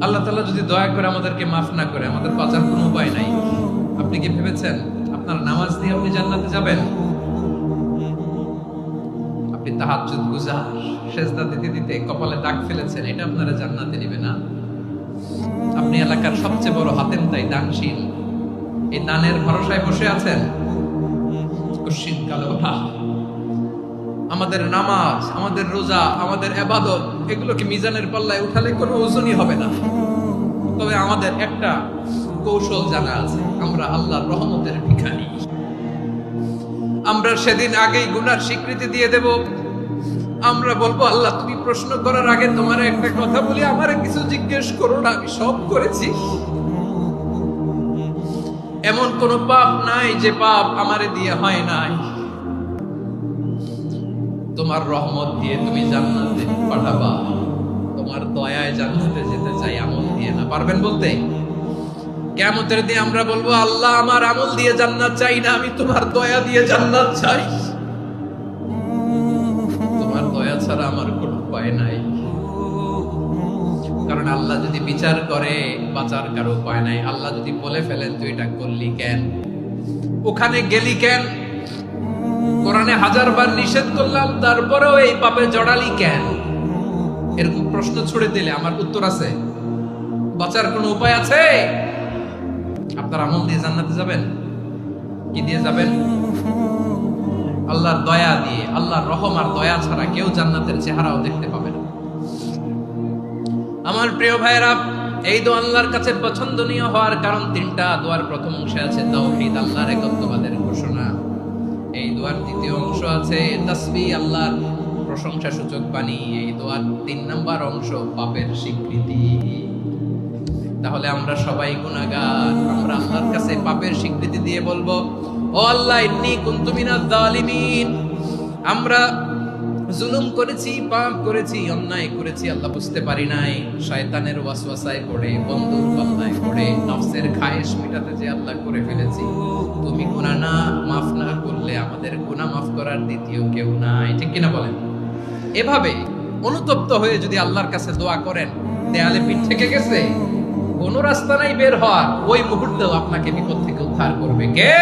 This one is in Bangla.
আল্লাহ তাআলা যদি দয়া করে আমাদেরকে মাফ না করে, আমাদের বাঁচার কোনো উপায় নাই। আপনি কি ভেবেছেন আপনার নামাজ দিয়ে আপনি জান্নাতে যাবেন? আপনি তাহাজ্জুদ গুজার, সেজদা দিতে দিতে কপালে দাগ ফেলেছেন, এটা আপনারা জান্নাতে নেবে না। আপনি এলাকার সবচেয়ে বড় হাতেম তাই দানশীল, এই দানের ভরসায় বসে আছেন। আমাদের নামাজ, আমাদের রোজা, আমাদের ইবাদত, এগুলোকে মিজানের পাল্লায় উঠালে কোনো ওজনই হবে না। তবে আমাদের একটা কৌশল জানা আছে, আমরা আল্লাহর রহমতের ভিখারি। আমরা সেদিন আগেই গুনার স্বীকৃতি দিয়ে দেব। আমরা বলবো, আল্লাহ তুমি প্রশ্ন করার আগে তোমার একটা কথা বলি, আমারে কিছু জিজ্ঞেস করো না, আমি সব করেছি। এমন কোন পাপ নাই যে পাপ আমারে দিয়ে হয় নাই। তোমার রহমত দিয়ে তুমি জান্নাতে পাঠাবা, তোমার দয়ায় জান্নাতে যেতে চাই, আমল দিয়ে না। পারবেন বলতে? কিয়ামতের দিন আমরা বলবো, আল্লাহ আমার আমল দিয়ে জান্নাত চাই না, আমি তোমার দয়া দিয়ে জান্নাত চাই। তোমার দয়া ছাড়া আমার কোনো উপায় নাই। কারণ আল্লাহ যদি বিচার করে, বাঁচার কারো উপায় নাই। আল্লাহ যদি বলে ফেলেন তুই এটা করলি কেন, ওখানে গেলি কেন, কোরআনে 1000 বার নিষেধ করলাম তারপরেও এই পাপে জড়ালি কেন, এরকম প্রশ্ন ছুড়ে দিলে আমার উত্তর আছে? বাঁচার কোনো উপায় আছে? আপনার আমল দিয়ে জান্নাতে যাবেন? কি দিয়ে যাবেন? আল্লাহর দয়া দিয়ে। আল্লাহর রহম আর দয়া ছাড়া কেউ জান্নাতের চেহারাও দেখতে পাবে না। আমার প্রিয় ভাইরা, এই দোয়া আল্লাহর কাছে পছন্দনীয় হওয়ার কারণ তিনটা। দোয়ার প্রথম অংশে আছে তাওহীদ, আল্লাহর একত্ববাদের ঘোষণা। এই দোয়ার দ্বিতীয় অংশ আছে তাসবিহ, আল্লাহর প্রশংসা সূচক বাণী। এই দোয়ার 3 নাম্বার অংশ পাপের স্বীকৃতি। তাহলে আমরা সবাই গুনাহগার, আমরা আল্লাহর কাছে পাপের স্বীকৃতি দিয়ে বলবো, ও আল্লাহ ইন্নী কুনতু মিনাজ জালিমিন, আমরা জুলুম করেছি, পাপ করেছি, অন্যায় করেছি, আল্লাহ বুঝতে পারি নাই, শয়তানের ওয়াসওয়াসায় পড়ে, বন্ধুর পাল্লায় পড়ে, নফসের খায়েশ মেটাতে যে আল্লাহ করে ফেলেছি। তুমি গুনাহ না মাফ না করলে আমাদের গুনাহ মাফ করার দ্বিতীয় কেউ নাই। ঠিক কিনা বলেন? এভাবে অনুতপ্ত হয়ে যদি আল্লাহর কাছে দোয়া করেন, দেয়ালে পিঠ থেকে গেছে, কোনো রাস্তা নাই বের হওয়ার, ওই মুহূর্তেও আপনাকে বিপদ থেকে উদ্ধার করবে কে?